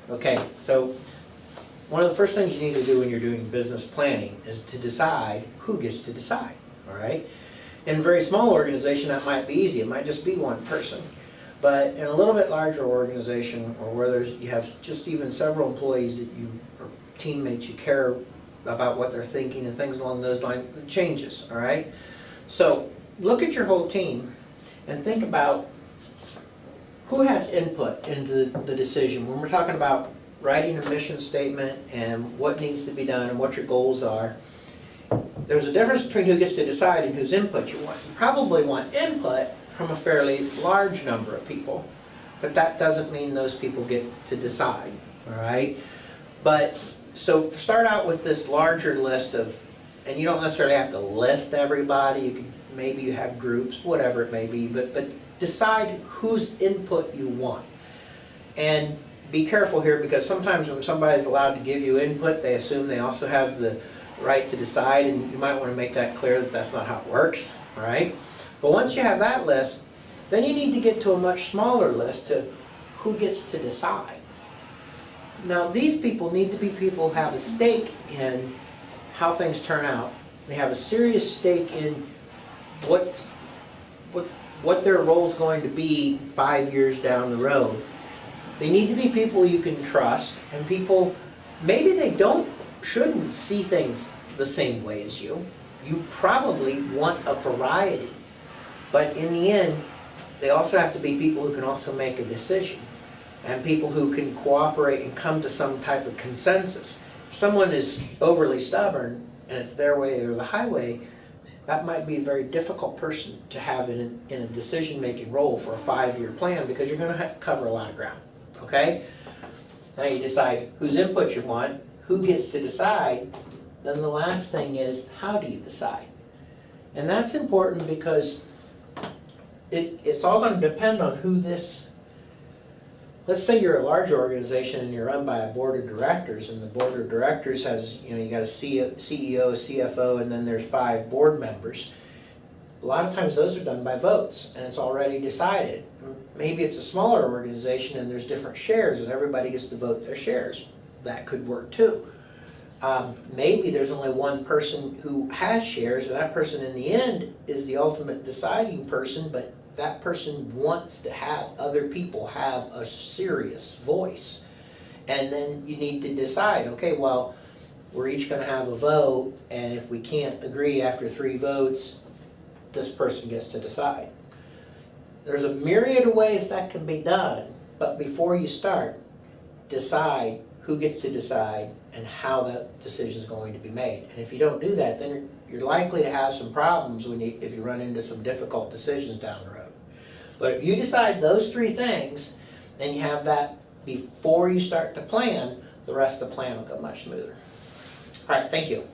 Okay, so one of the first things you need to do when you're doing business planning is to decide who gets to decide, all right? In a very small organization, that might be easy. It might just be one person. But in a little bit larger organization, or where you have just even several employees that you, or teammates you care about what they're thinking and things along those lines, it changes, all right? So look at your whole team and think about who has input into the decision. When we're talking about writing a mission statement and what needs to be done and what your goals are, there's a difference between who gets to decide and whose input you want. You probably want input from a fairly large number of people, but that doesn't mean those people get to decide, all right? But, so start out with this larger list of, and you don't necessarily have to list everybody, you can, maybe you have groups, whatever it may be, but decide whose input you want. And be careful here, because sometimes when somebody's allowed to give you input, they assume they also have the right to decide, and you might want to make that clear that that's not how it works, all right? But once you have that list, then you need to get to a much smaller list to who gets to decide. Now these people need to be people who have a stake in how things turn out. They have a serious stake in what their role is going to be 5 years down the road. They need to be people you can trust, and people, maybe they shouldn't see things the same way as you. You probably want a variety. But in the end, they also have to be people who can also make a decision, and people who can cooperate and come to some type of consensus. If someone is overly stubborn and it's their way or the highway, that might be a very difficult person to have in a decision-making role for a 5-year plan, because you're going to have to cover a lot of ground, okay? Now you decide whose input you want, who gets to decide, then the last thing is, how do you decide? And that's important, because it's all going to depend on who this, let's say you're a large organization and you're run by a board of directors, and the board of directors has, you got a CEO, CFO, and then there's 5 board members. A lot of times those are done by votes, and it's already decided. Maybe it's a smaller organization and there's different shares and everybody gets to vote their shares. That could work too. Maybe there's only one person who has shares, and that person in the end is the ultimate deciding person, but that person wants to have other people have a serious voice. And then you need to decide, okay, well, we're each going to have a vote, and if we can't agree after 3 votes, this person gets to decide. There's a myriad of ways that can be done, but before you start, decide who gets to decide and how that decision is going to be made. And if you don't do that, then you're likely to have some problems if you run into some difficult decisions down the road. But if you decide those 3 things, then you have that before you start to plan, the rest of the plan will go much smoother. All right, thank you.